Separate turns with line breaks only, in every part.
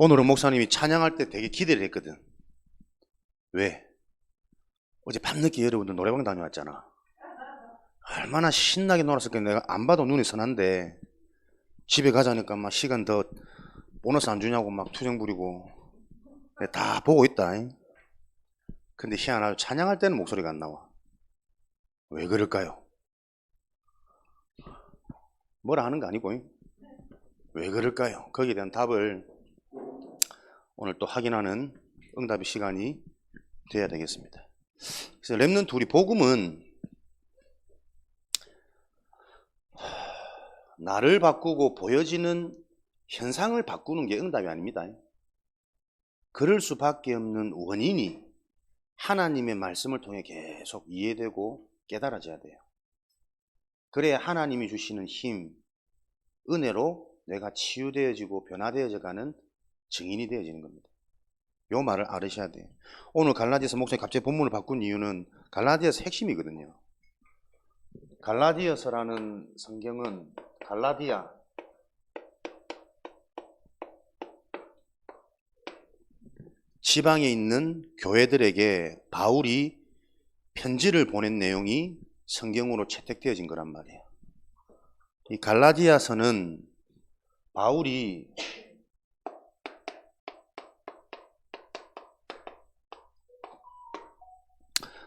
오늘은 목사님이 찬양할 때 되게 기대를 했거든. 왜? 어제 밤늦게 여러분들 노래방 다녀왔잖아. 얼마나 신나게 놀았을까. 내가 안 봐도 눈이 선한데 집에 가자니까 막 시간 더 보너스 안 주냐고 막 투정 부리고 다 보고 있다. 근데 희한하게 찬양할 때는 목소리가 안 나와. 왜 그럴까요? 뭐라 하는 거 아니고 왜 그럴까요? 거기에 대한 답을 오늘 또 확인하는 응답의 시간이 돼야 되겠습니다. 그래서 렘넌트 우리 복음은 나를 바꾸고 보여지는 현상을 바꾸는 게 응답이 아닙니다. 그럴 수밖에 없는 원인이 하나님의 말씀을 통해 계속 이해되고 깨달아져야 돼요. 그래야 하나님이 주시는 힘, 은혜로 내가 치유되어지고 변화되어져 가는 증인이 되어지는 겁니다. 요 말을 알으셔야 돼요. 오늘 갈라디아서 목사님 갑자기 본문을 바꾼 이유는 갈라디아서 핵심이거든요. 갈라디아서라는 성경은 갈라디아 지방에 있는 교회들에게 바울이 편지를 보낸 내용이 성경으로 채택되어진 거란 말이에요. 이 갈라디아서는 바울이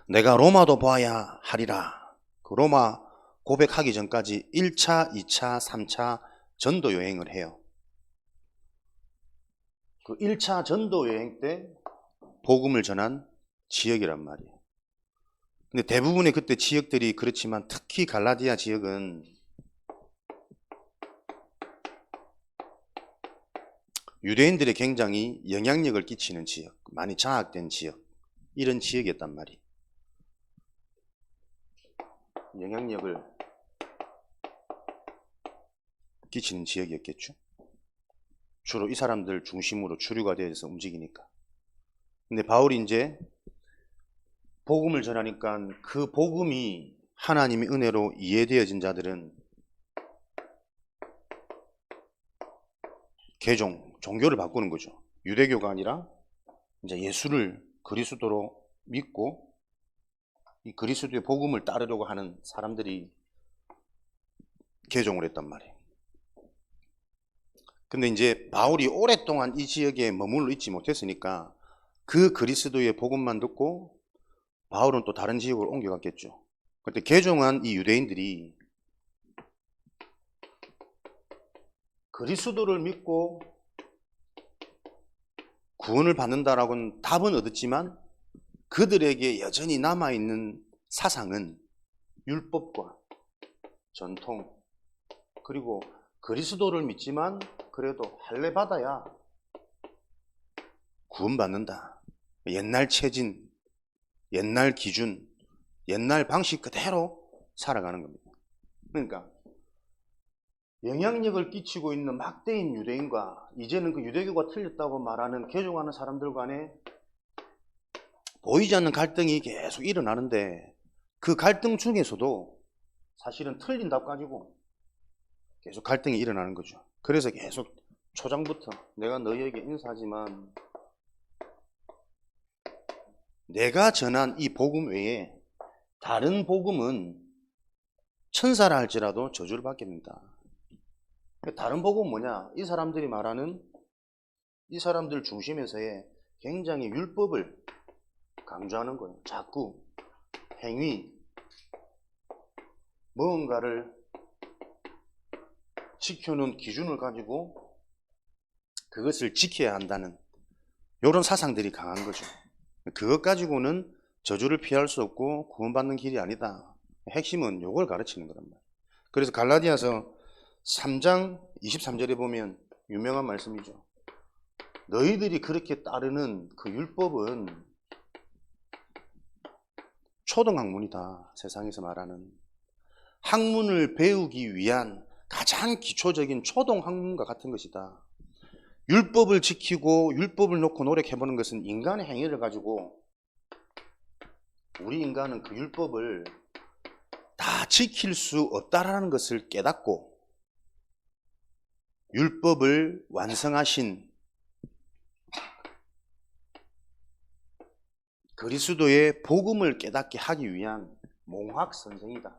내가 로마도 봐야 하리라. 그 로마 고백하기 전까지 1차, 2차, 3차 전도 여행을 해요. 그 1차 전도 여행 때 복음을 전한 지역이란 말이에요. 근데 대부분의 그때 지역들이 그렇지만 특히 갈라디아 지역은 유대인들의 굉장히 영향력을 끼치는 지역, 많이 장악된 지역, 이런 지역이었단 말이에요. 영향력을 끼치는 지역이었겠죠. 주로 이 사람들 중심으로 주류가 되어서 움직이니까. 근데 바울이 이제 복음을 전하니까 그 복음이 하나님의 은혜로 이해되어진 자들은 종교를 바꾸는 거죠. 유대교가 아니라 이제 예수를 그리스도로 믿고 이 그리스도의 복음을 따르려고 하는 사람들이 개종을 했단 말이에요. 근데 이제 바울이 오랫동안 이 지역에 머물러 있지 못했으니까 그 그리스도의 복음만 듣고 바울은 또 다른 지역으로 옮겨갔겠죠. 그때 개종한 이 유대인들이 그리스도를 믿고 구원을 받는다라고는 답은 얻었지만 그들에게 여전히 남아있는 사상은 율법과 전통, 그리고 그리스도를 믿지만 그래도 할례 받아야 구원받는다. 옛날 체진, 옛날 기준, 옛날 방식 그대로 살아가는 겁니다. 그러니까 영향력을 끼치고 있는 막대인 유대인과 이제는 그 유대교가 틀렸다고 말하는 개종하는 사람들 간에 보이지 않는 갈등이 계속 일어나는데 그 갈등 중에서도 사실은 틀린 답 가지고 계속 갈등이 일어나는 거죠. 그래서 계속 초장부터 내가 너희에게 인사하지만 내가 전한 이 복음 외에 다른 복음은 천사라 할지라도 저주를 받게 된다. 다른 복음은 뭐냐? 이 사람들이 말하는 이 사람들 중심에서의 굉장히 율법을 강조하는 거예요. 자꾸 행위, 무언가를 지켜놓은 기준을 가지고 그것을 지켜야 한다는 이런 사상들이 강한 거죠. 그것 가지고는 저주를 피할 수 없고 구원받는 길이 아니다. 핵심은 이걸 가르치는 거란 말이에요. 그래서 갈라디아서 3장 23절에 보면 유명한 말씀이죠. 너희들이 그렇게 따르는 그 율법은 초등학문이다. 세상에서 말하는 학문을 배우기 위한 가장 기초적인 초등학문과 같은 것이다. 율법을 지키고 율법을 놓고 노력해보는 것은 인간의 행위를 가지고 우리 인간은 그 율법을 다 지킬 수 없다라는 것을 깨닫고 율법을 완성하신 그리스도의 복음을 깨닫게 하기 위한 몽학 선생이다.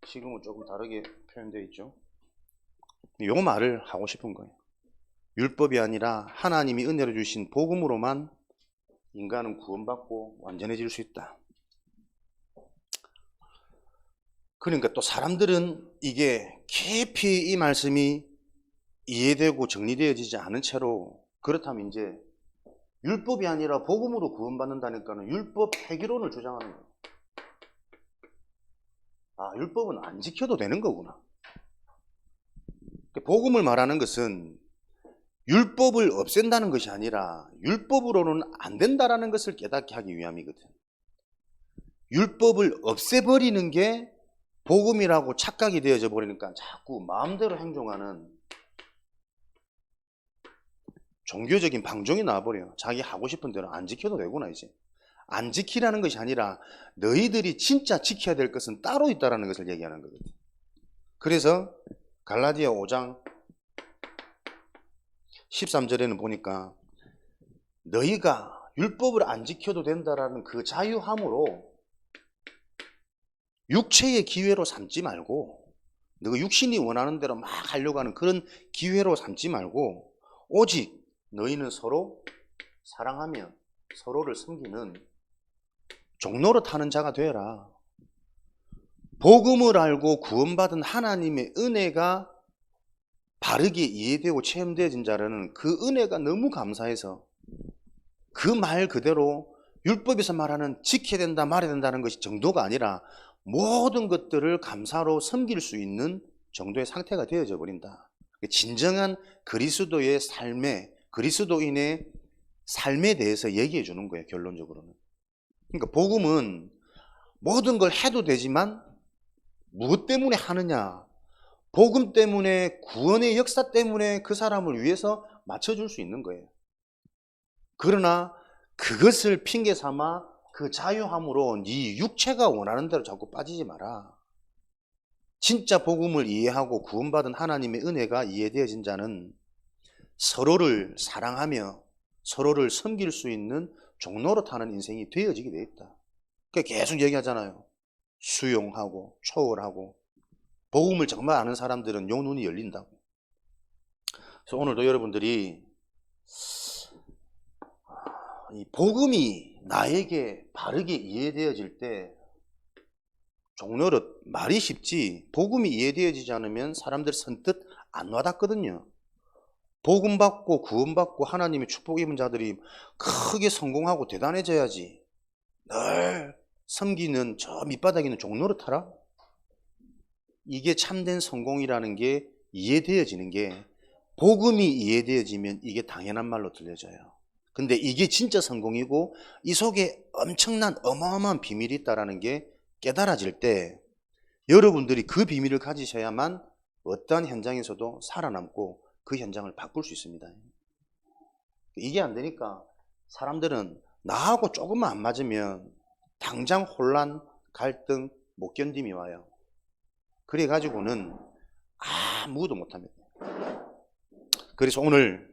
지금은 조금 다르게 표현되어 있죠. 이 말을 하고 싶은 거예요. 율법이 아니라 하나님이 은혜로 주신 복음으로만 인간은 구원받고 완전해질 수 있다. 그러니까 또 사람들은 이게 깊이 이 말씀이 이해되고 정리되어지지 않은 채로, 그렇다면 이제 율법이 아니라 복음으로 구원받는다니까는 율법 폐기론을 주장하는 거예요. 아, 율법은 안 지켜도 되는 거구나. 복음을 말하는 것은 율법을 없앤다는 것이 아니라 율법으로는 안 된다라는 것을 깨닫게 하기 위함이거든. 율법을 없애버리는 게 복음이라고 착각이 되어져 버리니까 자꾸 마음대로 행동하는 종교적인 방종이 나와버려요. 자기 하고 싶은 대로 안 지켜도 되구나. 이제 안 지키라는 것이 아니라 너희들이 진짜 지켜야 될 것은 따로 있다는 것을 얘기하는 거거든. 그래서 갈라디아 5장 13절에는 보니까 너희가 율법을 안 지켜도 된다라는 그 자유함으로 육체의 기회로 삼지 말고, 너가 육신이 원하는 대로 막 하려고 하는 그런 기회로 삼지 말고, 오직 너희는 서로 사랑하며 서로를 섬기는 종로릇 하는 자가 되어라. 복음을 알고 구원받은 하나님의 은혜가 바르게 이해되고 체험되어진 자라는 그 은혜가 너무 감사해서 그 말 그대로 율법에서 말하는 지켜야 된다 말해야 된다는 것이 정도가 아니라 모든 것들을 감사로 섬길 수 있는 정도의 상태가 되어져 버린다. 진정한 그리스도의 삶에, 그리스도인의 삶에 대해서 얘기해 주는 거예요, 결론적으로는. 그러니까 복음은 모든 걸 해도 되지만 무엇 때문에 하느냐? 복음 때문에, 구원의 역사 때문에 그 사람을 위해서 맞춰줄 수 있는 거예요. 그러나 그것을 핑계 삼아 그 자유함으로 네 육체가 원하는 대로 자꾸 빠지지 마라. 진짜 복음을 이해하고 구원받은 하나님의 은혜가 이해되어진 자는 서로를 사랑하며 서로를 섬길 수 있는 종로릇하는 인생이 되어지게 되어 있다. 그러니까 계속 얘기하잖아요. 수용하고 초월하고. 복음을 정말 아는 사람들은 요 눈이 열린다고. 그래서 오늘도 여러분들이 이 복음이 나에게 바르게 이해되어질 때, 종로릇 말이 쉽지 복음이 이해되어지지 않으면 사람들 선뜻 안 와닿거든요. 복음 받고 구원 받고 하나님의 축복 입은 자들이 크게 성공하고 대단해져야지 늘 섬기는 저 밑바닥에 있는 종로릇 하라? 이게 참된 성공이라는 게 이해되어지는 게, 복음이 이해되어지면 이게 당연한 말로 들려져요. 근데 이게 진짜 성공이고 이 속에 엄청난 어마어마한 비밀이 있다는 게 깨달아질 때, 여러분들이 그 비밀을 가지셔야만 어떠한 현장에서도 살아남고 그 현장을 바꿀 수 있습니다. 이게 안 되니까 사람들은 나하고 조금만 안 맞으면 당장 혼란, 갈등, 못 견딤이 와요. 그래가지고는 아무것도 못합니다. 그래서 오늘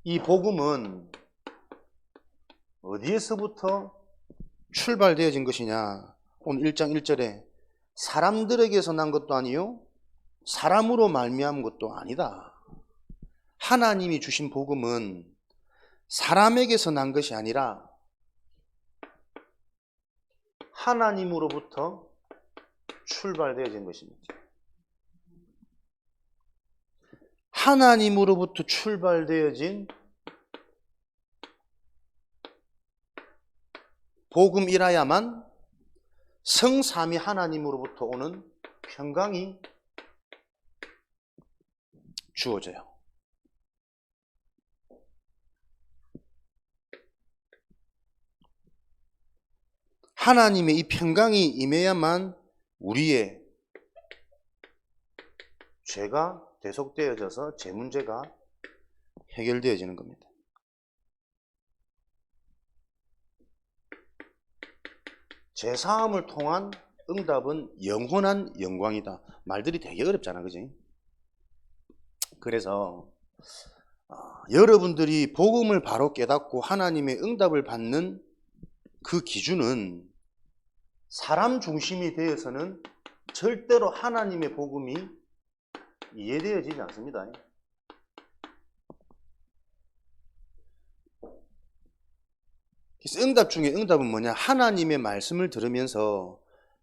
이 복음은 어디에서부터 출발되어진 것이냐? 오늘 1장 1절에 사람들에게서 난 것도 아니요 사람으로 말미암은 것도 아니다. 하나님이 주신 복음은 사람에게서 난 것이 아니라 하나님으로부터 출발되어진 것입니다. 하나님으로부터 출발되어진 복음이라야만 성삼위 하나님으로부터 오는 평강이 주어져요. 하나님의 이 평강이 임해야만 우리의 죄가 대속되어져서 죄 문제가 해결되어지는 겁니다. 죄사함을 통한 응답은 영원한 영광이다. 말들이 되게 어렵잖아, 그지? 그래서 여러분들이 복음을 바로 깨닫고 하나님의 응답을 받는 그 기준은 사람 중심이 되어서는 절대로 하나님의 복음이 이해되어지지 않습니다. 그래서 응답 중에 응답은 뭐냐? 하나님의 말씀을 들으면서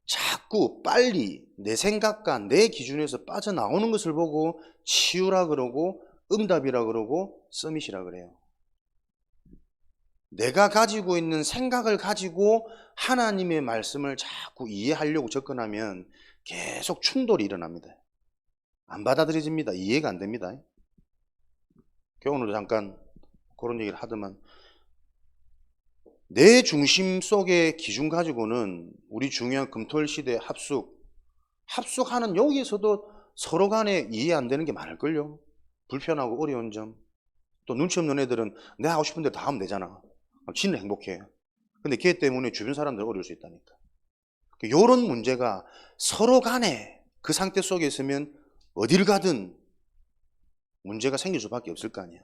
자꾸 빨리 내 생각과 내 기준에서 빠져나오는 것을 보고 치유라 그러고 응답이라 그러고 서밋이라 그래요. 내가 가지고 있는 생각을 가지고 하나님의 말씀을 자꾸 이해하려고 접근하면 계속 충돌이 일어납니다. 안 받아들여집니다. 이해가 안 됩니다. 오늘 잠깐 그런 얘기를 하더만, 내 중심 속의 기준 가지고는 우리 중요한 금토일 시대 합숙하는 여기에서도 서로 간에 이해 안 되는 게 많을걸요. 불편하고 어려운 점. 또 눈치 없는 애들은 내가 하고 싶은 대로 다 하면 되잖아. 지는 행복해. 근데 걔 때문에 주변 사람들 어려울 수 있다니까. 이런 문제가 서로 간에 그 상태 속에 있으면 어딜 가든 문제가 생길 수밖에 없을 거 아니야.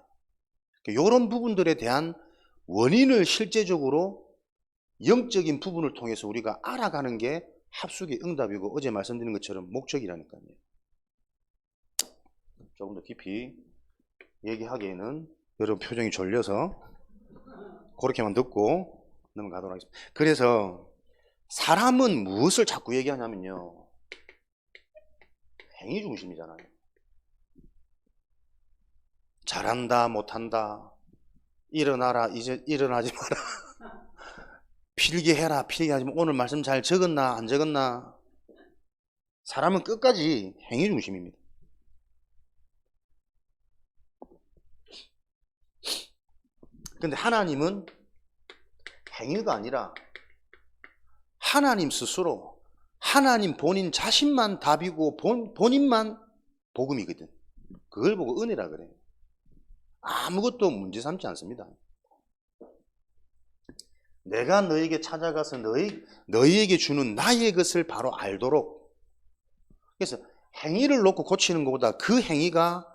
이런 부분들에 대한 원인을 실제적으로 영적인 부분을 통해서 우리가 알아가는 게 합숙의 응답이고 어제 말씀드린 것처럼 목적이라니까요. 조금 더 깊이 얘기하기에는 여러분 표정이 졸려서 그렇게만 듣고 넘어가도록 하겠습니다. 그래서 사람은 무엇을 자꾸 얘기하냐면요, 행위 중심이잖아요. 잘한다 못한다, 일어나라 이제 일어나지 마라, 필기해라 필기하지 마, 오늘 말씀 잘 적었나 안 적었나. 사람은 끝까지 행위 중심입니다. 근데 하나님은 행위가 아니라 하나님 스스로, 하나님 본인 자신만 답이고 본인만 복음이거든. 그걸 보고 은혜라 그래요. 아무것도 문제 삼지 않습니다. 내가 너에게 찾아가서 너희에게 주는 나의 것을 바로 알도록. 그래서 행위를 놓고 고치는 것보다 그 행위가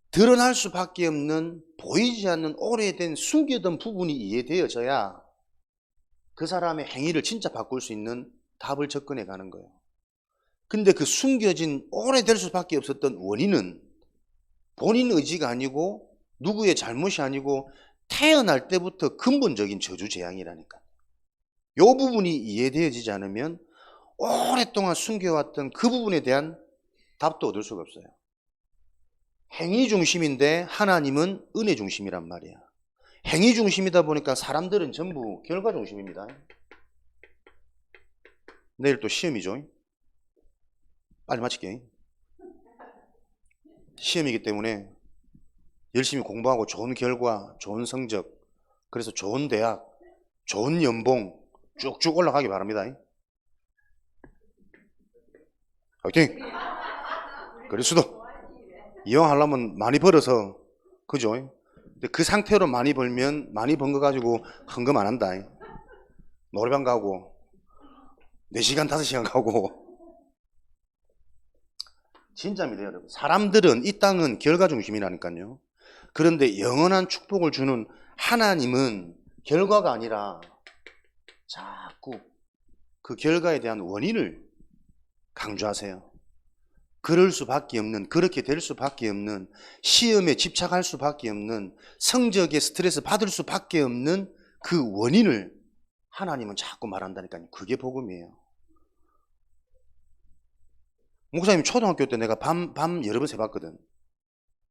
드러날 수밖에 없는, 보이지 않는 오래된 숨겨둔 부분이 이해되어져야 그 사람의 행위를 진짜 바꿀 수 있는 답을 접근해 가는 거예요. 근데 그 숨겨진 오래될 수밖에 없었던 원인은 본인 의지가 아니고 누구의 잘못이 아니고 태어날 때부터 근본적인 저주재앙이라니까. 이 부분이 이해되어지지 않으면 오랫동안 숨겨왔던 그 부분에 대한 답도 얻을 수가 없어요. 행위 중심인데 하나님은 은혜 중심이란 말이야. 행위 중심이다 보니까 사람들은 전부 결과 중심입니다. 내일 또 시험이죠. 빨리 마칠게. 시험이기 때문에 열심히 공부하고 좋은 결과, 좋은 성적, 그래서 좋은 대학, 좋은 연봉 쭉쭉 올라가기 바랍니다. 화이팅! 그럴 수도. 이왕 하려면 많이 벌어서, 그죠? 근데 그 상태로 많이 벌면 많이 번 거 가지고 헌금 안 한다. 노래방 가고 4시간 5시간 가고. 진짜입니다, 여러분. 사람들은, 이 땅은 결과 중심이라니까요. 그런데 영원한 축복을 주는 하나님은 결과가 아니라 자꾸 그 결과에 대한 원인을 강조하세요. 그럴 수밖에 없는, 그렇게 될 수밖에 없는, 시험에 집착할 수밖에 없는, 성적에 스트레스 받을 수밖에 없는 그 원인을 하나님은 자꾸 말한다니까요. 그게 복음이에요. 목사님, 초등학교 때 내가 밤 여러 번 새봤거든.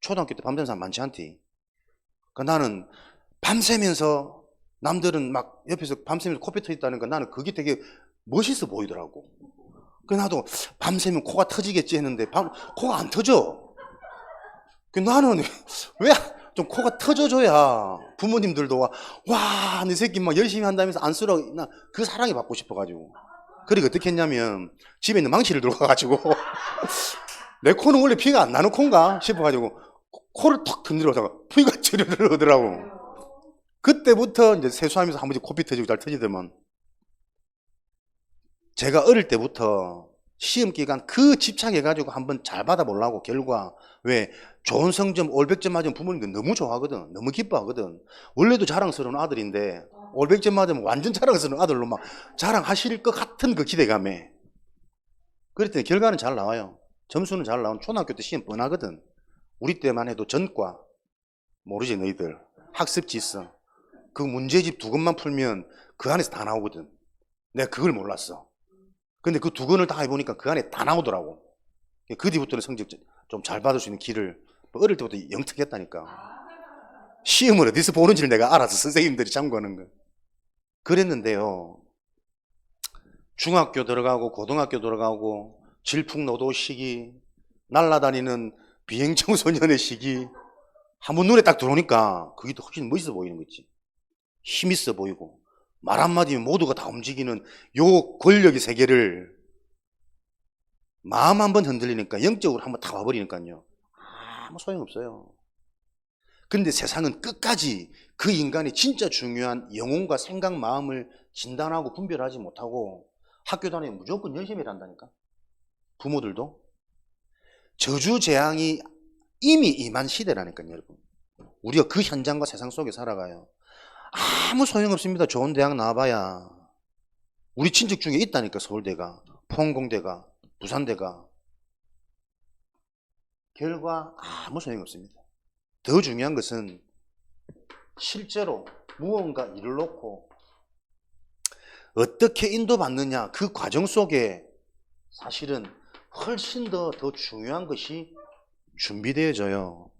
초등학교 때 밤새는 사람 많지 않디. 그러니까 나는 밤새면서, 남들은 막 옆에서 밤새면서 코피 터졌다니까 나는 그게 되게 멋있어 보이더라고. 그래서 나도 밤새면 코가 터지겠지 했는데 코가 안 터져. 나는 왜 좀 코가 터져줘야 부모님들도 와, 내 새끼 막 열심히 한다면서 안쓰러, 나 그 사랑이 받고 싶어가지고. 그리고 어떻게 했냐면 집에 있는 망치를 들고 가가지고 내 코는 원래 피가 안 나는 코인가 싶어가지고 코를 턱 건드려다가 피가 저리를 오더라고. 그때부터 이제 세수하면서 한 번씩 코피 터지고 잘 터지더만. 제가 어릴 때부터 시험 기간 그 집착해가지고 한번 잘 받아보려고 결과 왜 좋은 성점 올백점 맞으면 부모님들 너무 좋아하거든. 너무 기뻐하거든. 원래도 자랑스러운 아들인데 올백점 맞으면 완전 자랑스러운 아들로 막 자랑하실 것 같은 그 기대감에 그랬더니 결과는 잘 나와요. 점수는 잘 나온 초등학교 때 시험 뻔하거든. 우리 때만 해도 전과 모르지 너희들 학습지성 그 문제집 두 권만 풀면 그 안에서 다 나오거든. 내가 그걸 몰랐어. 근데 그 두 권을 다 해보니까 그 안에 다 나오더라고. 그 뒤부터는 성적 좀 잘 받을 수 있는 길을 어릴 때부터 영특했다니까. 시험을 어디서 보는지를 내가 알아서 선생님들이 참고하는 거. 그랬는데요. 중학교 들어가고 고등학교 들어가고 질풍노도 시기 날아다니는 비행청소년의 시기 한번 눈에 딱 들어오니까 그게 더 훨씬 멋있어 보이는 거지. 힘있어 보이고 말 한마디면 모두가 다 움직이는 요 권력의 세계를 마음 한번 흔들리니까 영적으로 한번 다 와버리니까요. 아무 소용없어요. 근데 세상은 끝까지 그 인간의 진짜 중요한 영혼과 생각, 마음을 진단하고 분별하지 못하고 학교 다니면 무조건 열심히 한다니까. 부모들도. 저주 재앙이 이미 임한 시대라니까요, 여러분. 우리가 그 현장과 세상 속에 살아가요. 아무 소용없습니다. 좋은 대학 나와봐야. 우리 친척 중에 있다니까, 서울대가, 포항공대가, 부산대가. 결과 아무 소용없습니다. 더 중요한 것은 실제로 무언가 일을 놓고 어떻게 인도받느냐 그 과정 속에 사실은 훨씬 더 중요한 것이 준비되어져요.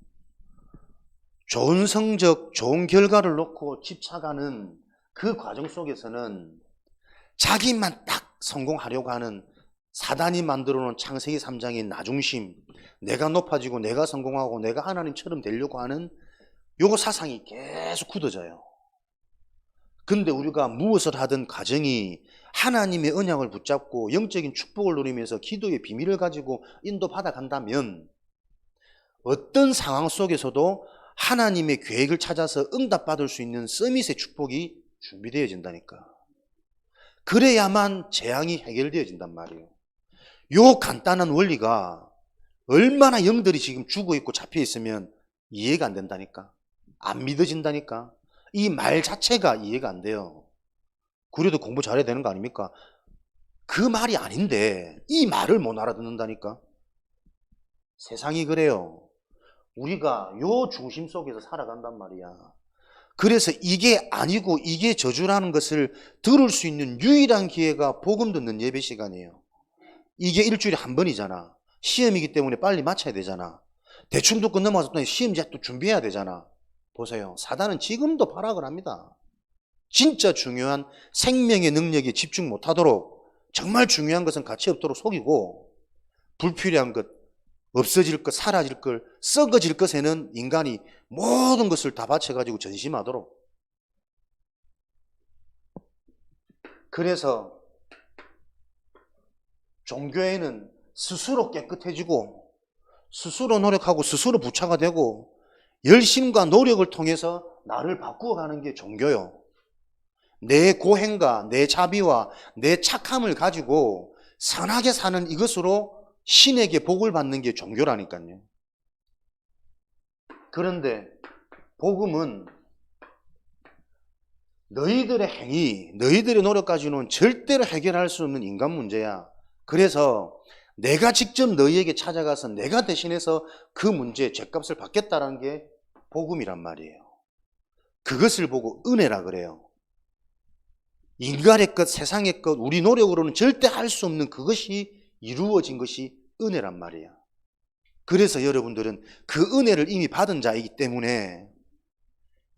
좋은 성적, 좋은 결과를 놓고 집착하는 그 과정 속에서는 자기만 딱 성공하려고 하는 사단이 만들어 놓은 창세기 3장의 나중심, 내가 높아지고 내가 성공하고 내가 하나님처럼 되려고 하는 요거 사상이 계속 굳어져요. 근데 우리가 무엇을 하든 과정이 하나님의 언약을 붙잡고 영적인 축복을 누리면서 기도의 비밀을 가지고 인도받아 간다면 어떤 상황 속에서도 하나님의 계획을 찾아서 응답받을 수 있는 서밋의 축복이 준비되어진다니까. 그래야만 재앙이 해결되어진단 말이에요. 요 간단한 원리가 얼마나 영들이 지금 죽어있고 잡혀있으면 이해가 안 된다니까. 안 믿어진다니까. 이 말 자체가 이해가 안 돼요. 그래도 공부 잘해야 되는 거 아닙니까? 그 말이 아닌데 이 말을 못 알아듣는다니까. 세상이 그래요. 우리가 요 중심 속에서 살아간단 말이야. 그래서 이게 아니고 이게 저주라는 것을 들을 수 있는 유일한 기회가 복음 듣는 예배 시간이에요. 이게 일주일에 한 번이잖아. 시험이기 때문에 빨리 마쳐야 되잖아. 대충 듣고 넘어가서 또 시험 이제 또 준비해야 되잖아. 보세요. 사단은 지금도 발악을 합니다. 진짜 중요한 생명의 능력에 집중 못하도록 정말 중요한 것은 가치 없도록 속이고 불필요한 것, 없어질 것, 사라질 것, 썩어질 것에는 인간이 모든 것을 다 바쳐가지고 전심하도록. 그래서 종교에는 스스로 깨끗해지고 스스로 노력하고 스스로 부처가 되고 열심과 노력을 통해서 나를 바꾸어가는 게 종교요. 내 고행과 내 자비와 내 착함을 가지고 선하게 사는 이것으로 신에게 복을 받는 게 종교라니까요. 그런데 복음은 너희들의 행위, 너희들의 노력 가지고는 절대로 해결할 수 없는 인간 문제야. 그래서 내가 직접 너희에게 찾아가서 내가 대신해서 그 문제의 죗값을 받겠다라는 게 복음이란 말이에요. 그것을 보고 은혜라 그래요. 인간의 것, 세상의 것, 우리 노력으로는 절대 할 수 없는 그것이 이루어진 것이 은혜란 말이야. 그래서 여러분들은 그 은혜를 이미 받은 자이기 때문에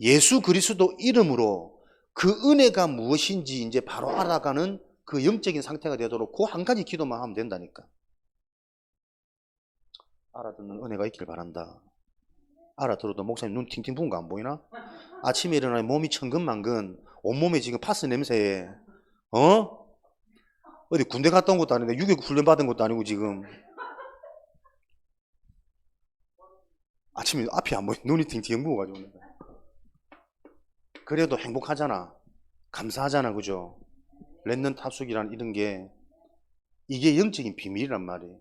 예수 그리스도 이름으로 그 은혜가 무엇인지 이제 바로 알아가는 그 영적인 상태가 되도록 그 한 가지 기도만 하면 된다니까. 알아듣는 은혜가 있길 바란다. 알아들어도 목사님 눈 팅팅 부은 거 안 보이나? 아침에 일어나면 몸이 천근만근, 온몸에 지금 파스 냄새에, 어디 군대 갔다 온 것도 아닌데 유격 훈련 받은 것도 아니고 지금 아침에 앞이 안 보이, 눈이 팅팅 부어가지고. 그래도 행복하잖아. 감사하잖아, 그죠? 랜넌 탑숙이란 이런 게 이게 영적인 비밀이란 말이에요.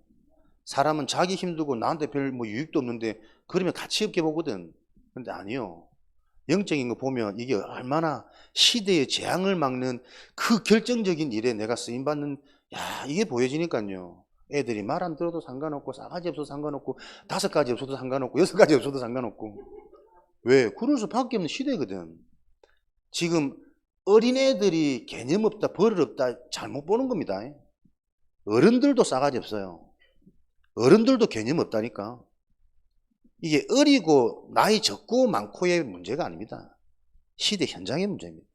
사람은 자기 힘들고 나한테 별 뭐 유익도 없는데 그러면 가치 없게 보거든. 근데 아니요. 영적인 거 보면 이게 얼마나 시대의 재앙을 막는 그 결정적인 일에 내가 쓰임받는, 야, 이게 보여지니까요. 애들이 말 안 들어도 상관없고, 싸가지 없어도 상관없고, 5가지 없어도 상관없고, 6가지 없어도 상관없고. 왜? 그럴 수밖에 없는 시대거든. 지금 어린애들이 개념 없다, 버릇 없다, 잘못 보는 겁니다. 어른들도 싸가지 없어요. 어른들도 개념 없다니까. 이게 어리고 나이 적고 많고의 문제가 아닙니다. 시대 현장의 문제입니다.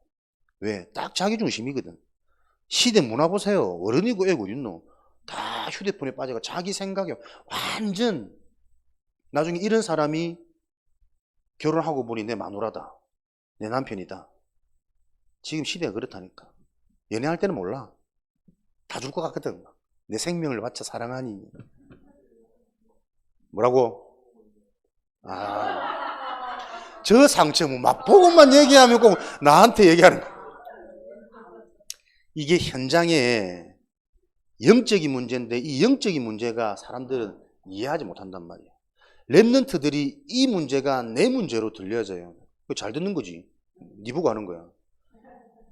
왜? 딱 자기 중심이거든. 시대 문화 보세요. 어른이고 애고 있노. 다 휴대폰에 빠져가 자기 생각에 완전. 나중에 이런 사람이 결혼하고 보니 내 마누라다, 내 남편이다. 지금 시대가 그렇다니까. 연애할 때는 몰라. 다 줄 것 같거든. 내 생명을 바쳐 사랑하니. 뭐라고? 저 상처 뭐 맛보고만 얘기하면 꼭 나한테 얘기하는 거야. 이게 현장의 영적인 문제인데, 이 영적인 문제가 사람들은 이해하지 못한단 말이야. 랩런트들이 이 문제가 내 문제로 들려져요. 잘 듣는 거지. 네 보고 하는 거야.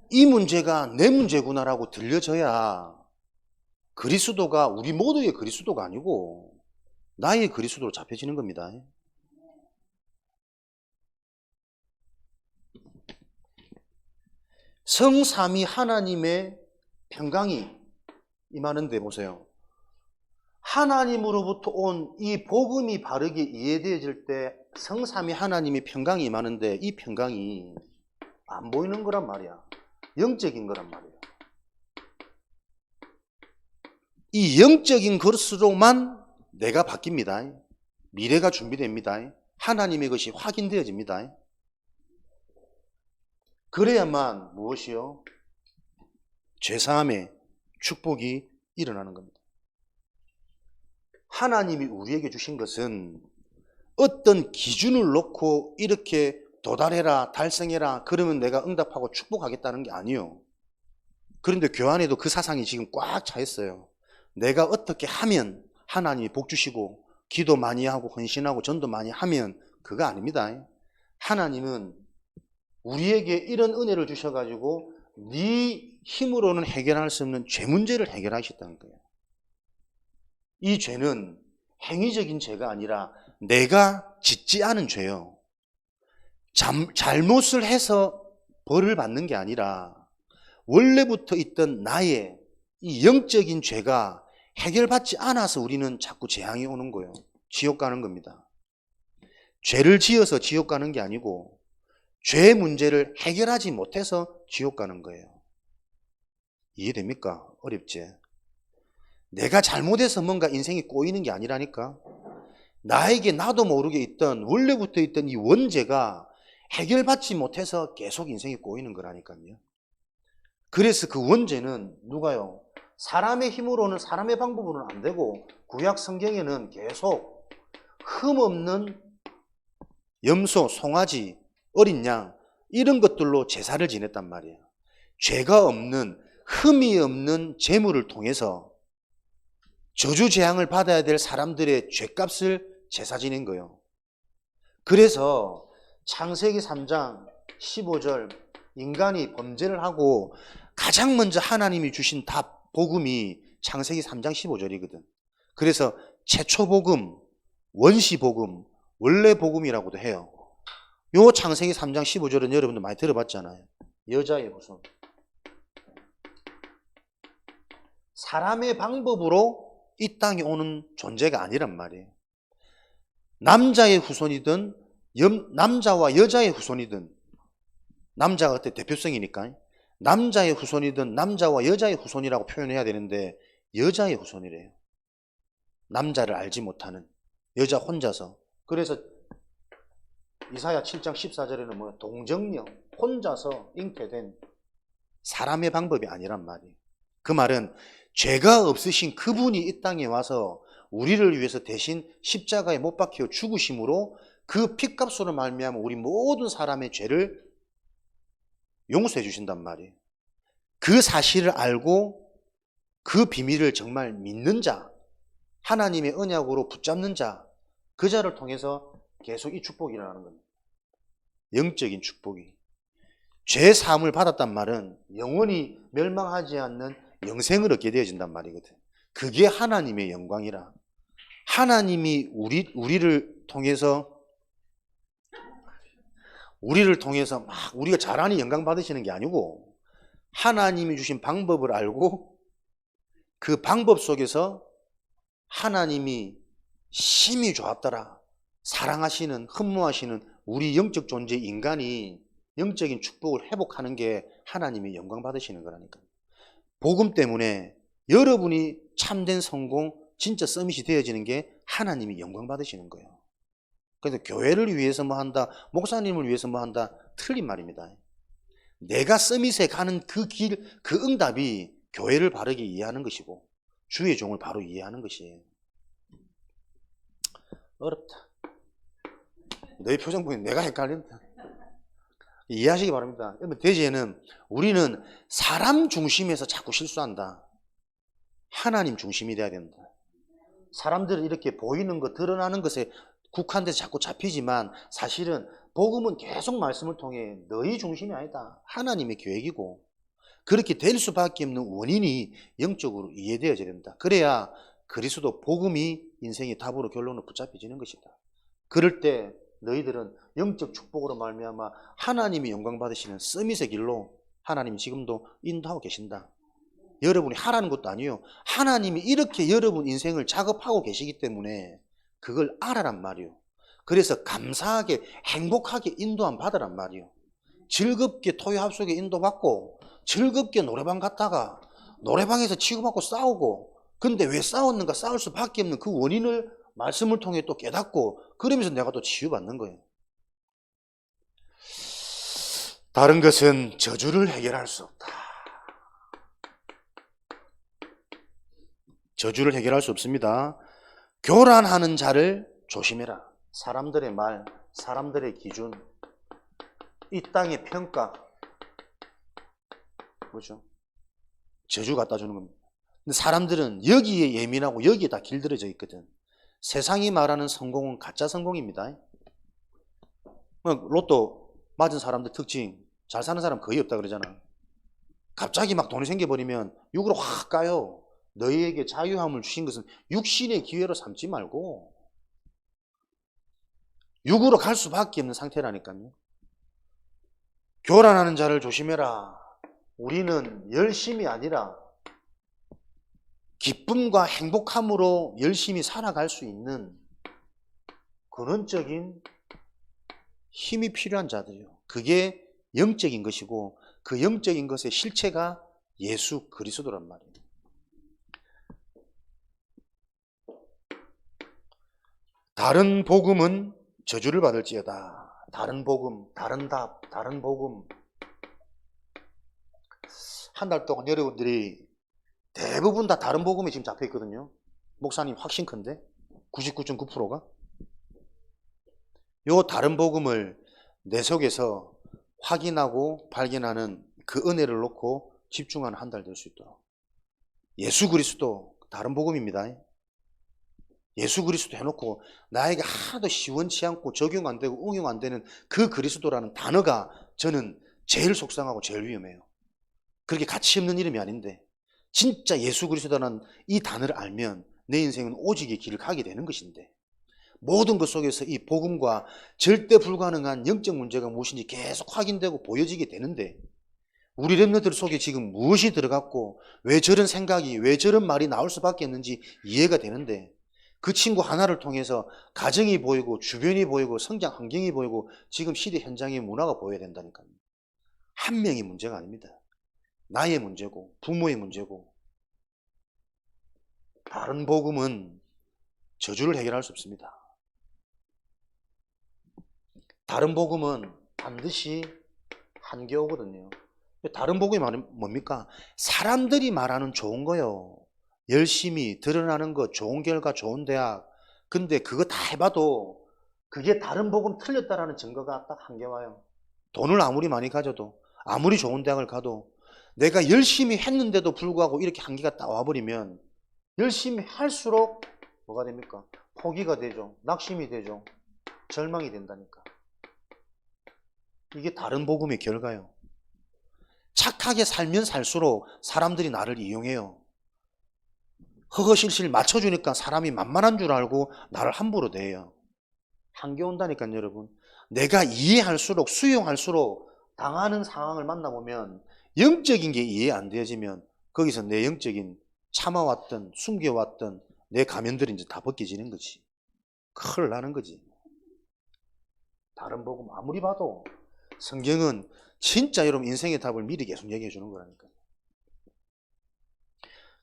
이 문제가 내 문제구나라고 들려져야 그리스도가 우리 모두의 그리스도가 아니고 나의 그리스도로 잡혀지는 겁니다. 성삼위 하나님의 평강이 임하는데 보세요. 하나님으로부터 온 이 복음이 바르게 이해되어질 때 성삼위 하나님의 평강이 임하는데, 이 평강이 안 보이는 거란 말이야. 영적인 거란 말이야. 이 영적인 것으로만 내가 바뀝니다. 미래가 준비됩니다. 하나님의 것이 확인되어집니다. 그래야만 무엇이요? 죄사함의 축복이 일어나는 겁니다. 하나님이 우리에게 주신 것은 어떤 기준을 놓고 이렇게 도달해라, 달성해라, 그러면 내가 응답하고 축복하겠다는 게 아니에요. 그런데 교환에도 그 사상이 지금 꽉 차 있어요. 내가 어떻게 하면 하나님이 복 주시고, 기도 많이 하고 헌신하고 전도 많이 하면, 그거 아닙니다. 하나님은 우리에게 이런 은혜를 주셔가지고 네 힘으로는 해결할 수 없는 죄 문제를 해결하셨다는 거예요. 이 죄는 행위적인 죄가 아니라 내가 짓지 않은 죄요. 잘못을 해서 벌을 받는 게 아니라 원래부터 있던 나의 이 영적인 죄가 해결받지 않아서 우리는 자꾸 재앙이 오는 거예요. 지옥 가는 겁니다. 죄를 지어서 지옥 가는 게 아니고 죄 문제를 해결하지 못해서 지옥 가는 거예요. 이해됩니까? 어렵지? 내가 잘못해서 뭔가 인생이 꼬이는 게 아니라니까. 나에게 나도 모르게 있던, 원래부터 있던 이 원죄가 해결받지 못해서 계속 인생이 꼬이는 거라니까요. 그래서 그 원죄는 누가요? 사람의 힘으로는, 사람의 방법으로는 안 되고, 구약 성경에는 계속 흠없는 염소, 송아지, 어린 양, 이런 것들로 제사를 지냈단 말이에요. 죄가 없는, 흠이 없는 제물을 통해서 저주 재앙을 받아야 될 사람들의 죄값을 제사 지낸 거예요. 그래서 창세기 3장 15절, 인간이 범죄를 하고 가장 먼저 하나님이 주신 답, 복음이 창세기 3장 15절이거든. 그래서 최초 복음, 원시 복음, 원래 복음이라고도 해요. 요 창세기 3장 15절은 여러분들 많이 들어봤잖아요. 여자의 후손. 사람의 방법으로 이 땅에 오는 존재가 아니란 말이에요. 남자의 후손이든 남자와 여자의 후손이든, 남자가 그때 대표성이니까 남자의 후손이든 남자와 여자의 후손이라고 표현해야 되는데 여자의 후손이래요. 남자를 알지 못하는 여자 혼자서. 그래서 이사야 7장 14절에는 뭐야? 동정녀, 혼자서 잉태된 사람의 방법이 아니란 말이에요. 그 말은 죄가 없으신 그분이 이 땅에 와서 우리를 위해서 대신 십자가에 못 박혀 죽으심으로 그 피값으로 말미암아 우리 모든 사람의 죄를 용서해 주신단 말이에요. 그 사실을 알고 그 비밀을 정말 믿는 자, 하나님의 언약으로 붙잡는 자, 그 자를 통해서 계속 이 축복이 일어나는 겁니다. 영적인 축복이. 죄 사함을 받았단 말은 영원히 멸망하지 않는 영생을 얻게 되어진단 말이거든. 그게 하나님의 영광이라. 하나님이 우리를 통해서 막 우리가 잘하니 영광 받으시는 게 아니고, 하나님이 주신 방법을 알고 그 방법 속에서 하나님이 심히 좋았더라, 사랑하시는, 흠모하시는 우리 영적 존재 인간이 영적인 축복을 회복하는 게 하나님이 영광 받으시는 거라니까요. 복음 때문에 여러분이 참된 성공, 진짜 서밋이 되어지는 게 하나님이 영광 받으시는 거예요. 그래서 교회를 위해서 뭐 한다, 목사님을 위해서 뭐 한다, 틀린 말입니다. 내가 서밋에 가는 그 길, 그 응답이 교회를 바르게 이해하는 것이고 주의 종을 바로 이해하는 것이에요. 어렵다. 너희 표정 보니 내가 헷갈린다. 이해하시기 바랍니다. 대제에는 우리는 사람 중심에서 자꾸 실수한다. 하나님 중심이 돼야 된다. 사람들은 이렇게 보이는 것, 드러나는 것에 국한돼서 자꾸 잡히지만 사실은 복음은 계속 말씀을 통해 너희 중심이 아니다, 하나님의 계획이고, 그렇게 될 수밖에 없는 원인이 영적으로 이해되어져야 된다. 그래야 그리스도 복음이 인생의 답으로 결론으로 붙잡혀지는 것이다. 그럴 때 너희들은 영적 축복으로 말미암아 하나님이 영광 받으시는 서밋의 길로 하나님이 지금도 인도하고 계신다. 여러분이 하라는 것도 아니에요. 하나님이 이렇게 여러분 인생을 작업하고 계시기 때문에 그걸 알아란 말이에요. 그래서 감사하게 행복하게 인도함 받으란 말이에요. 즐겁게 토요 합숙에 인도받고 즐겁게 노래방 갔다가 노래방에서 치고받고 싸우고, 근데 왜 싸웠는가, 싸울 수밖에 없는 그 원인을 말씀을 통해 또 깨닫고, 그러면서 내가 또 치유받는 거예요. 다른 것은 저주를 해결할 수 없다. 저주를 해결할 수 없습니다. 교란하는 자를 조심해라. 사람들의 말, 사람들의 기준, 이 땅의 평가, 그렇죠? 저주 갖다 주는 겁니다. 근데 사람들은 여기에 예민하고 여기에 다 길들여져 있거든. 세상이 말하는 성공은 가짜 성공입니다. 로또 맞은 사람들 특징, 잘 사는 사람 거의 없다 그러잖아. 갑자기 막 돈이 생겨버리면 육으로 확 까요. 너희에게 자유함을 주신 것은 육신의 기회로 삼지 말고 육으로 갈 수밖에 없는 상태라니까요. 교란하는 자를 조심해라. 우리는 열심이 아니라 기쁨과 행복함으로 열심히 살아갈 수 있는 근원적인 힘이 필요한 자들이요. 그게 영적인 것이고 그 영적인 것의 실체가 예수 그리스도란 말이에요. 다른 복음은 저주를 받을지어다. 다른 복음, 다른 답, 다른 복음. 한 달 동안 여러분들이 대부분 다 다른 복음에 지금 잡혀 있거든요. 목사님 확신 큰데 99.9%가 요 다른 복음을 내 속에서 확인하고 발견하는 그 은혜를 놓고 집중하는 한 달 될 수 있도록. 예수 그리스도 다른 복음입니다. 예수 그리스도 해놓고 나에게 하나도 시원치 않고 적용 안 되고 응용 안 되는 그 그리스도라는 단어가 저는 제일 속상하고 제일 위험해요. 그렇게 가치 없는 이름이 아닌데 진짜 예수 그리스도라는 이 단어를 알면 내 인생은 오직의 길을 가게 되는 것인데, 모든 것 속에서 이 복음과 절대 불가능한 영적 문제가 무엇인지 계속 확인되고 보여지게 되는데, 우리 렘너들 속에 지금 무엇이 들어갔고 왜 저런 생각이, 왜 저런 말이 나올 수밖에 없는지 이해가 되는데, 그 친구 하나를 통해서 가정이 보이고 주변이 보이고 성장 환경이 보이고 지금 시대 현장의 문화가 보여야 된다니까요. 한 명의 문제가 아닙니다. 나의 문제고 부모의 문제고. 다른 복음은 저주를 해결할 수 없습니다. 다른 복음은 반드시 한계 오거든요. 다른 복음이 뭡니까? 사람들이 말하는 좋은 거요. 열심히 드러나는 거, 좋은 결과, 좋은 대학. 근데 그거 다 해봐도 그게 다른 복음 틀렸다라는 증거가 딱 한개 와요. 돈을 아무리 많이 가져도, 아무리 좋은 대학을 가도 내가 열심히 했는데도 불구하고 이렇게 한계가 딱 와버리면 열심히 할수록 뭐가 됩니까? 포기가 되죠. 낙심이 되죠. 절망이 된다니까. 이게 다른 복음의 결과예요. 착하게 살면 살수록 사람들이 나를 이용해요. 허허실실 맞춰주니까 사람이 만만한 줄 알고 나를 함부로 대해요. 한계 온다니까요, 여러분. 내가 이해할수록, 수용할수록 당하는 상황을 만나보면 영적인 게 이해 안 되어지면 거기서 내 영적인 참아왔던, 숨겨왔던 내 가면들이 이제 다 벗겨지는 거지. 큰일 나는 거지. 다른 복음 아무리 봐도 성경은 진짜 여러분 인생의 답을 미리 계속 얘기해 주는 거라니까.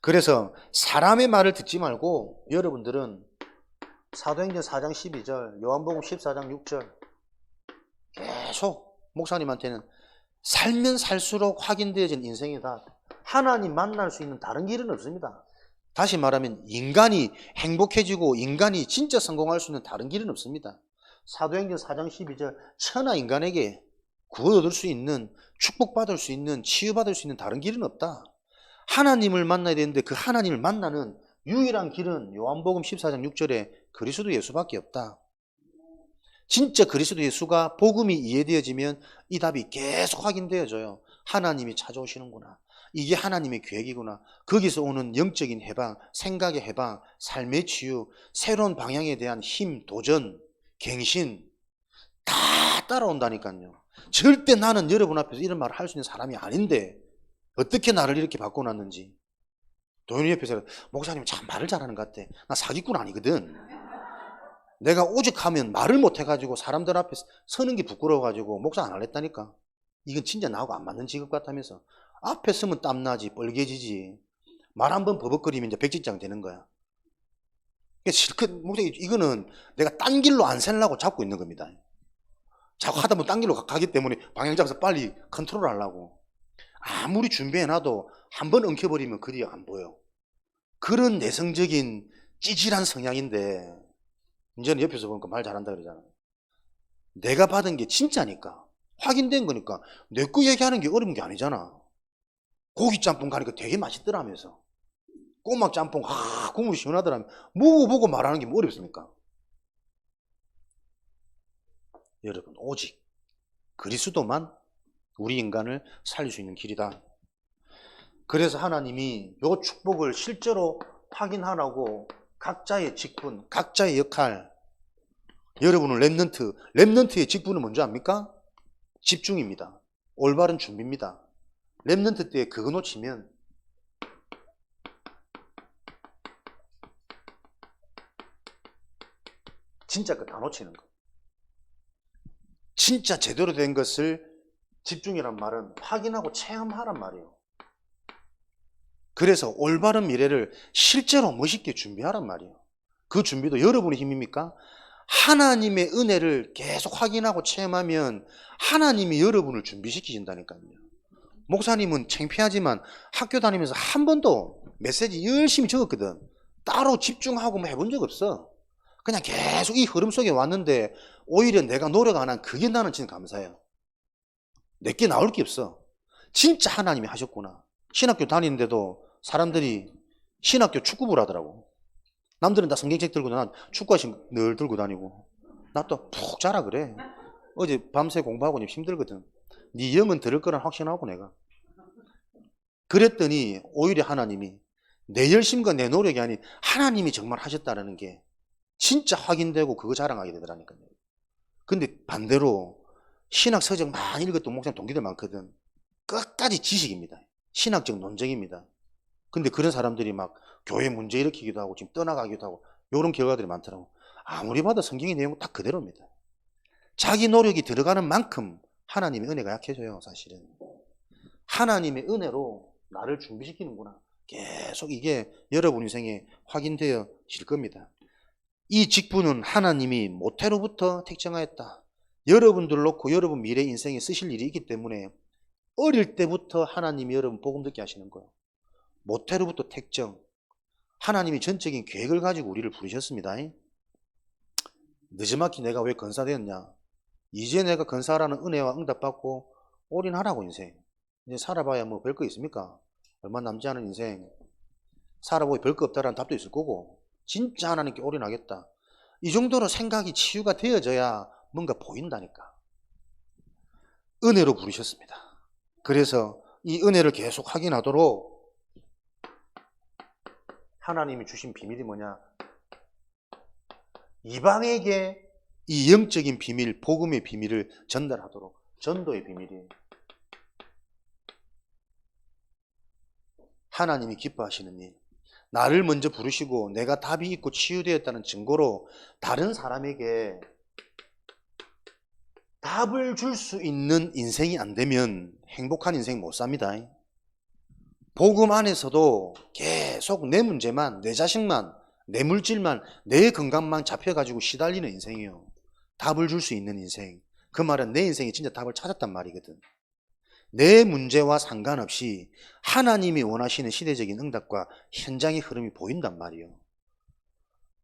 그래서 사람의 말을 듣지 말고 여러분들은 사도행전 4장 12절, 요한복음 14장 6절 계속 목사님한테는 살면 살수록 확인되어진 인생의 답, 하나님 만날 수 있는 다른 길은 없습니다. 다시 말하면 인간이 행복해지고 인간이 진짜 성공할 수 있는 다른 길은 없습니다. 사도행전 4장 12절 천하 인간에게 구원 얻을 수 있는, 축복받을 수 있는, 치유받을 수 있는 다른 길은 없다. 하나님을 만나야 되는데 그 하나님을 만나는 유일한 길은 요한복음 14장 6절에 그리스도 예수밖에 없다. 진짜 그리스도 예수가 복음이 이해되어지면 이 답이 계속 확인되어져요. 하나님이 찾아오시는구나. 이게 하나님의 계획이구나. 거기서 오는 영적인 해방, 생각의 해방, 삶의 치유, 새로운 방향에 대한 힘, 도전, 갱신 다 따라온다니까요. 절대 나는 여러분 앞에서 이런 말을 할 수 있는 사람이 아닌데 어떻게 나를 이렇게 바꿔놨는지. 도현이 옆에서 목사님 참 말을 잘하는 것 같아. 나 사기꾼 아니거든. 내가 오직하면 말을 못해가지고 사람들 앞에 서는 게 부끄러워가지고 목사 안 할랬다니까. 이건 진짜 나하고 안 맞는 직업 같다면서. 앞에 서면 땀나지, 뻘개지지. 말 한번 버벅거리면 이제 백지장 되는 거야. 실컷, 목사님, 이거는 내가 딴 길로 안 새려고 잡고 있는 겁니다. 자꾸 하다 보면 딴 길로 가기 때문에 방향 잡아서 빨리 컨트롤 하려고. 아무리 준비해놔도 한번 엉켜버리면 그 뒤에 안 보여. 그런 내성적인 찌질한 성향인데 이제는 옆에서 보니까 말 잘한다 그러잖아. 내가 받은 게 진짜니까 확인된 거니까 내 거 얘기하는 게 어려운 게 아니잖아. 고기 짬뽕 가니까 되게 맛있더라면서 꼬막 짬뽕 국물이 시원하더라면 먹어보고 말하는 게 뭐 어렵습니까? 여러분 오직 그리스도만 우리 인간을 살릴 수 있는 길이다. 그래서 하나님이 이 축복을 실제로 확인하라고 각자의 직분, 각자의 역할, 여러분은 랩넌트의 직분은 뭔지 압니까? 집중입니다. 올바른 준비입니다. 랩넌트 때 그거 놓치면 진짜 그 다 놓치는 거. 진짜 제대로 된 것을 집중이란 말은 확인하고 체험하란 말이에요. 그래서 올바른 미래를 실제로 멋있게 준비하란 말이에요. 그 준비도 여러분의 힘입니까? 하나님의 은혜를 계속 확인하고 체험하면 하나님이 여러분을 준비시키신다니까요. 목사님은 창피하지만 학교 다니면서 한 번도 메시지 열심히 적었거든. 따로 집중하고 뭐 해본 적 없어. 그냥 계속 이 흐름 속에 왔는데 오히려 내가 노력 안 한 그게 나는 진짜 감사해요. 내게 나올 게 없어. 진짜 하나님이 하셨구나. 신학교 다니는데도 사람들이 신학교 축구부를 하더라고. 남들은 다 성경책 들고 난 축구화신 늘 들고 다니고 나 또 푹 자라 그래. 어제 밤새 공부하고 힘들거든. 네 영은 들을 거란 확신하고 내가. 그랬더니 오히려 하나님이 내 열심과 내 노력이 아닌 하나님이 정말 하셨다는 게 진짜 확인되고 그거 자랑하게 되더라니까요. 근데 반대로 신학 서적 많이 읽었던 목사님 동기들 많거든. 끝까지 지식입니다. 신학적 논쟁입니다. 근데 그런 사람들이 막 교회 문제 일으키기도 하고 지금 떠나가기도 하고 이런 결과들이 많더라고. 아무리 봐도 성경의 내용은 딱 그대로입니다. 자기 노력이 들어가는 만큼 하나님의 은혜가 약해져요. 사실은 하나님의 은혜로 나를 준비시키는구나. 계속 이게 여러분 인생에 확인되어질 겁니다. 이 직분은 하나님이 모태로부터 택정하였다. 여러분들 놓고 여러분 미래 인생에 쓰실 일이 있기 때문에 어릴 때부터 하나님이 여러분 복음 듣게 하시는 거예요. 모태로부터 택정. 하나님이 전적인 계획을 가지고 우리를 부르셨습니다. 늦지막히 내가 왜 건사 되었냐? 이제 내가 건사라는 은혜와 응답받고 올인하라고 인생. 이제 살아봐야 뭐 별 거 있습니까? 얼마 남지 않은 인생. 살아보니 별 거 없다라는 답도 있을 거고, 진짜 하나님께 올인하겠다. 이 정도로 생각이 치유가 되어져야 뭔가 보인다니까. 은혜로 부르셨습니다. 그래서 이 은혜를 계속 확인하도록 하나님이 주신 비밀이 뭐냐? 이방에게 이 영적인 비밀, 복음의 비밀을 전달하도록, 전도의 비밀이에요. 하나님이 기뻐하시는 일. 나를 먼저 부르시고 내가 답이 있고 치유되었다는 증거로 다른 사람에게 답을 줄 수 있는 인생이 안 되면 행복한 인생 못 삽니다. 복음 안에서도 계속 내 문제만, 내 자식만, 내 물질만, 내 건강만 잡혀가지고 시달리는 인생이에요. 답을 줄 수 있는 인생. 그 말은 내 인생이 진짜 답을 찾았단 말이거든. 내 문제와 상관없이 하나님이 원하시는 시대적인 응답과 현장의 흐름이 보인단 말이에요.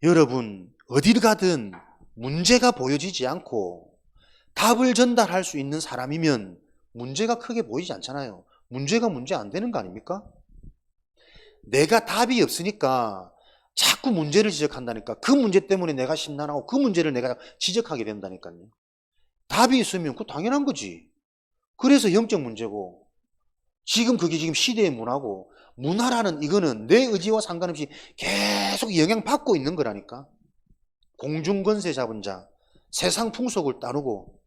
여러분, 어디를 가든 문제가 보여지지 않고 답을 전달할 수 있는 사람이면 문제가 크게 보이지 않잖아요. 문제가 문제 안 되는 거 아닙니까? 내가 답이 없으니까 자꾸 문제를 지적한다니까. 그 문제 때문에 내가 심란하고 그 문제를 내가 지적하게 된다니까요. 답이 있으면 그거 당연한 거지. 그래서 영적 문제고, 지금 그게 지금 시대의 문화고, 문화라는 이거는 내 의지와 상관없이 계속 영향받고 있는 거라니까. 공중권세 잡은 자, 세상 풍속을 따르고,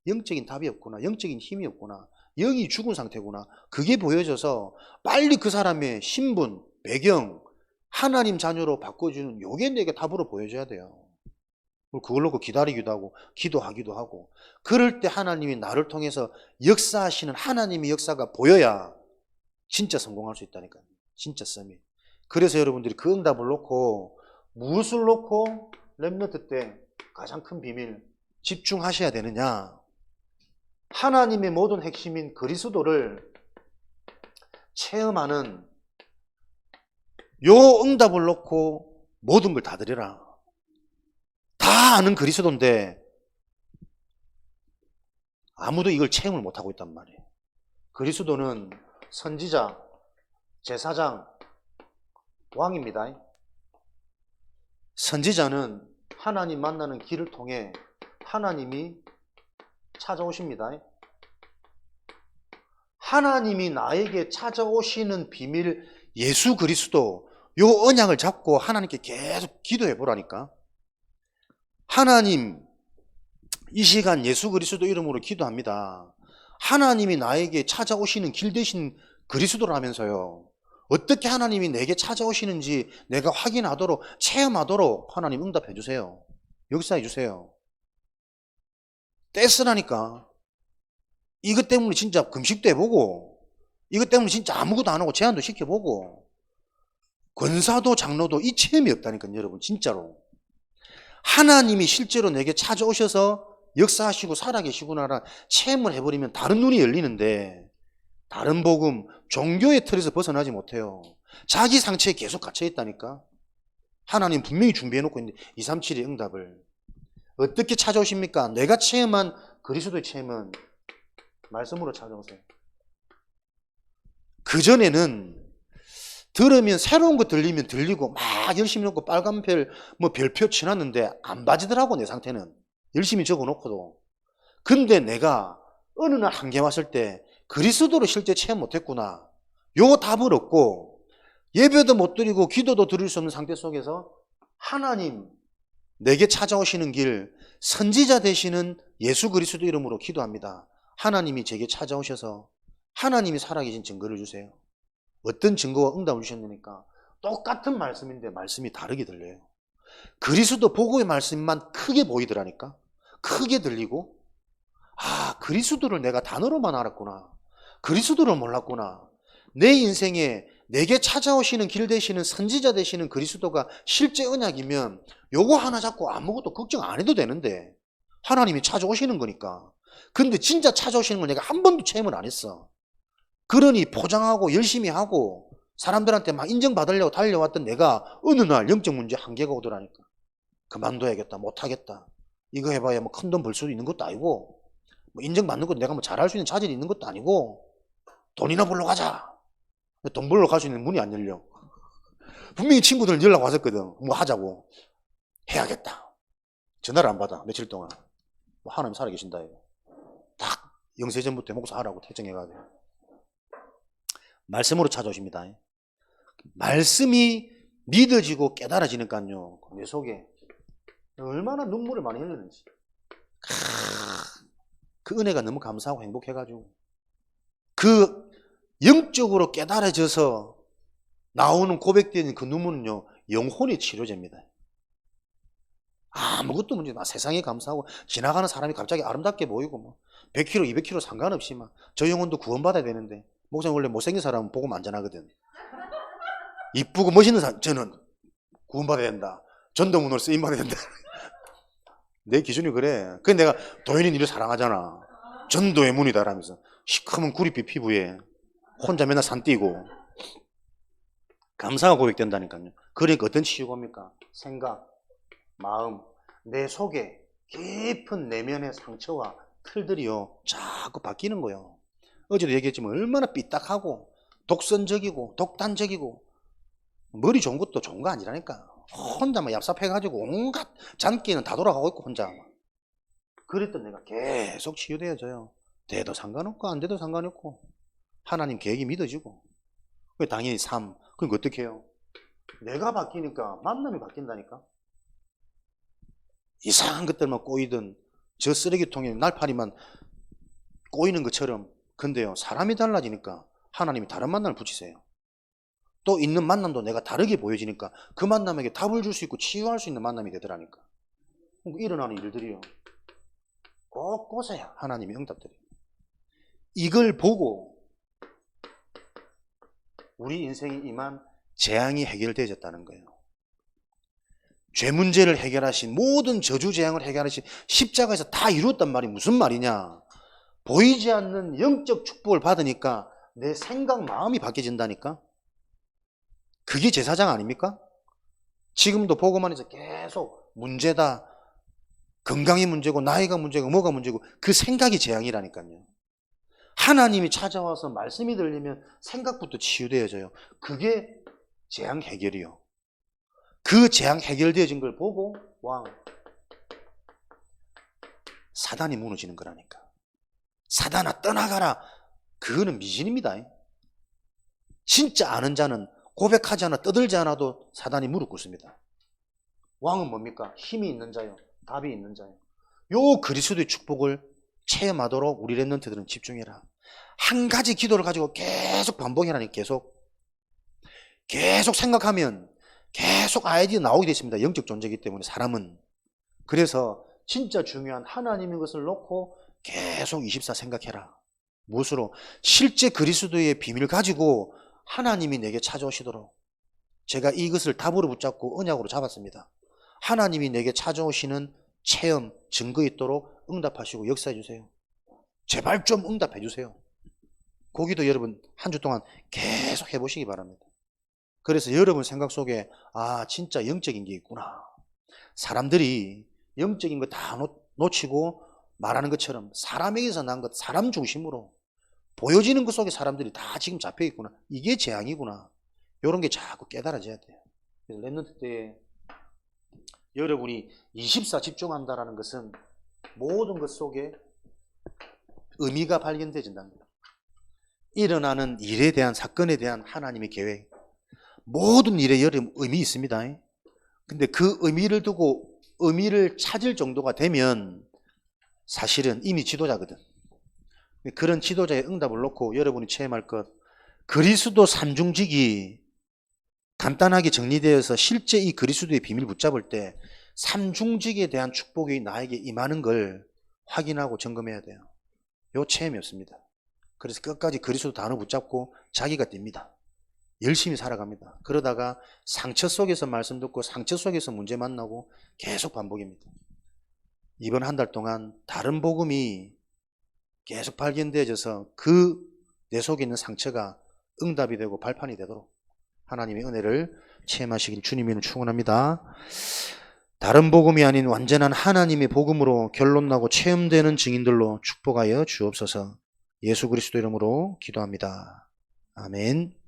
영적인 답이 없구나, 영적인 힘이 없구나, 영이 죽은 상태구나. 그게 보여져서 빨리 그 사람의 신분, 배경, 하나님 자녀로 바꿔주는 요게 내게 답으로 보여줘야 돼요. 그걸 놓고 기다리기도 하고 기도하기도 하고, 그럴 때 하나님이 나를 통해서 역사하시는 하나님의 역사가 보여야 진짜 성공할 수 있다니까요. 진짜 썸이. 그래서 여러분들이 그 응답을 놓고 무엇을 놓고 렘넌트 때 가장 큰 비밀 집중하셔야 되느냐? 하나님의 모든 핵심인 그리스도를 체험하는 요 응답을 놓고 모든 걸 다 드려라. 다 아는 그리스도인데 아무도 이걸 체험을 못하고 있단 말이에요. 그리스도는 선지자, 제사장, 왕입니다. 선지자는 하나님 만나는 길을 통해 하나님이 찾아오십니다. 하나님이 나에게 찾아오시는 비밀, 예수 그리스도, 요 언약을 잡고 하나님께 계속 기도해 보라니까. 하나님, 이 시간 예수 그리스도 이름으로 기도합니다. 하나님이 나에게 찾아오시는 길 대신 그리스도라면서요. 어떻게 하나님이 내게 찾아오시는지 내가 확인하도록, 체험하도록 하나님 응답해 주세요. 역사해 주세요. 떼쓰라니까. 이것 때문에 진짜 금식도 해보고, 이것 때문에 진짜 아무것도 안 하고 제한도 시켜보고, 권사도 장로도 이 체험이 없다니까요, 여러분. 진짜로. 하나님이 실제로 내게 찾아오셔서 역사하시고 살아계시구나라 체험을 해버리면 다른 눈이 열리는데, 다른 복음, 종교의 틀에서 벗어나지 못해요. 자기 상처에 계속 갇혀있다니까. 하나님 분명히 준비해놓고 있는데 237의 응답을 어떻게 찾아오십니까? 내가 체험한 그리스도의 체험은 말씀으로 찾아오세요. 그전에는 들으면 새로운 거 들리면 들리고 막 열심히 놓고 빨간 별, 별표 쳐놨는데 안 봐지더라고. 내 상태는 열심히 적어놓고도. 근데 내가 어느 날 한계 왔을 때 그리스도를 실제 체험 못했구나, 요 답을 얻고 예배도 못 드리고 기도도 드릴 수 없는 상태 속에서 하나님 내게 찾아오시는 길, 선지자 되시는 예수 그리스도 이름으로 기도합니다. 하나님이 제게 찾아오셔서 하나님이 살아계신 증거를 주세요. 어떤 증거와 응답을 주셨느니까 똑같은 말씀인데 말씀이 다르게 들려요. 그리스도 복음의 말씀만 크게 보이더라니까. 크게 들리고, 그리스도를 내가 단어로만 알았구나, 그리스도를 몰랐구나. 내 인생에 내게 찾아오시는 길 되시는 선지자 되시는 그리스도가 실제 언약이면 요거 하나 잡고 아무것도 걱정 안 해도 되는데 하나님이 찾아오시는 거니까. 근데 진짜 찾아오시는 걸 내가 한 번도 체험을 안 했어. 그러니 포장하고 열심히 하고 사람들한테 막 인정받으려고 달려왔던 내가 어느 날 영적 문제 한계가 오더라니까. 그만둬야겠다, 못하겠다, 이거 해봐야 큰 돈 벌 수 있는 것도 아니고, 인정받는 것도 내가 잘할 수 있는 자질이 있는 것도 아니고, 돈이나 벌러 가자. 돈 벌러 갈 수 있는 문이 안 열려. 분명히 친구들 연락 왔었거든. 뭐 하자고. 해야겠다. 전화를 안 받아. 며칠 동안. 뭐 하나님 살아계신다. 딱 영세전부터 목사하라고 태정해가지고. 말씀으로 찾아오십니다. 말씀이 믿어지고 깨달아지니까요. 내 속에 얼마나 눈물을 많이 흘리는지. 그 은혜가 너무 감사하고 행복해가지고. 그 영적으로 깨달아져서 나오는 고백되는 그 눈물은요, 영혼의 치료제입니다. 아무것도 문제 없어. 세상에 감사하고 지나가는 사람이 갑자기 아름답게 보이고 뭐 100kg, 200kg 상관없이 막 저 영혼도 구원받아야 되는데 목사님 원래 못생긴 사람은 보고 만전하거든. 이쁘고 멋있는 사람 저는 구원받아야 된다. 전도문으로 쓰임받아야 된다. 내 기준이 그래. 근데 내가 도현이는 이를 사랑하잖아. 전도의 문이다라면서 시커먼 구릿빛 피부에 혼자 맨날 산 뛰고 감사가 고백된다니까요. 그러니까 어떤 치유입니까? 생각, 마음, 내 속에 깊은 내면의 상처와 틀들이요 자꾸 바뀌는 거예요. 어제도 얘기했지만 얼마나 삐딱하고 독선적이고 독단적이고 머리 좋은 것도 좋은 거 아니라니까. 혼자 막 얍삽해가지고 온갖 잔기는 다 돌아가고 있고 혼자. 그랬던 내가 계속 치유되어져요. 돼도 상관없고 안 돼도 상관없고 하나님 계획이 믿어지고. 당연히 삶. 그러니까 어떻게 해요? 내가 바뀌니까 만남이 바뀐다니까. 이상한 것들만 꼬이던 저 쓰레기통에 날파리만 꼬이는 것처럼. 근데요, 사람이 달라지니까 하나님이 다른 만남을 붙이세요. 또 있는 만남도 내가 다르게 보여지니까 그 만남에게 답을 줄 수 있고 치유할 수 있는 만남이 되더라니까. 일어나는 일들이요, 곳곳에 하나님이 응답드려요. 이걸 보고 우리 인생에 임한 재앙이 해결되어졌다는 거예요. 죄 문제를 해결하신, 모든 저주 재앙을 해결하신 십자가에서 다 이루었단 말이 무슨 말이냐. 보이지 않는 영적 축복을 받으니까 내 생각, 마음이 바뀌어진다니까. 그게 제사장 아닙니까? 지금도 보고만 해서 계속 문제다. 건강이 문제고 나이가 문제고 뭐가 문제고 그 생각이 재앙이라니까요. 하나님이 찾아와서 말씀이 들리면 생각부터 치유되어져요. 그게 재앙 해결이요. 그 재앙 해결되어진 걸 보고 왕 사단이 무너지는 거라니까. 사단아 떠나가라. 그거는 미신입니다. 진짜 아는 자는 고백하지 않아 떠들지 않아도 사단이 무릎 꿇습니다. 왕은 뭡니까? 힘이 있는 자요. 답이 있는 자요. 요 그리스도의 축복을 체험하도록 우리 랩런트들은 집중해라. 한 가지 기도를 가지고 계속 반복해라니. 계속 생각하면 계속 아이디어 나오게 되어 있습니다. 영적 존재이기 때문에 사람은. 그래서 진짜 중요한 하나님의 것을 놓고 계속 24 생각해라. 무엇으로? 실제 그리스도의 비밀을 가지고 하나님이 내게 찾아오시도록. 제가 이것을 답으로 붙잡고 언약으로 잡았습니다. 하나님이 내게 찾아오시는 체험, 증거 있도록 응답하시고 역사해 주세요. 제발 좀 응답해 주세요. 거기도 여러분 한 주 동안 계속 해보시기 바랍니다. 그래서 여러분 생각 속에 진짜 영적인 게 있구나. 사람들이 영적인 거 다 놓치고 말하는 것처럼 사람에게서 난 것, 사람 중심으로 보여지는 것 속에 사람들이 다 지금 잡혀 있구나. 이게 재앙이구나. 이런 게 자꾸 깨달아져야 돼요. 그래서 랩런트 때 여러분이 24 집중한다라는 것은 모든 것 속에 의미가 발견되진다는 거예요. 일어나는 일에 대한, 사건에 대한 하나님의 계획. 모든 일에 여러분 의미 있습니다. 근데 그 의미를 두고 의미를 찾을 정도가 되면 사실은 이미 지도자거든. 그런 지도자의 응답을 놓고 여러분이 체험할 것, 그리스도 삼중직이 간단하게 정리되어서 실제 이 그리스도의 비밀 붙잡을 때 삼중직에 대한 축복이 나에게 임하는 걸 확인하고 점검해야 돼요. 요 체험이었습니다. 그래서 끝까지 그리스도 단어 붙잡고 자기가 띱니다. 열심히 살아갑니다. 그러다가 상처 속에서 말씀 듣고 상처 속에서 문제 만나고 계속 반복입니다. 이번 한 달 동안 다른 복음이 계속 발견되어져서 그 내 속에 있는 상처가 응답이 되고 발판이 되도록 하나님의 은혜를 체험하시길 주님이는 축원합니다. 다른 복음이 아닌 완전한 하나님의 복음으로 결론나고 체험되는 증인들로 축복하여 주옵소서.
예수 그리스도 이름으로 기도합니다. 아멘.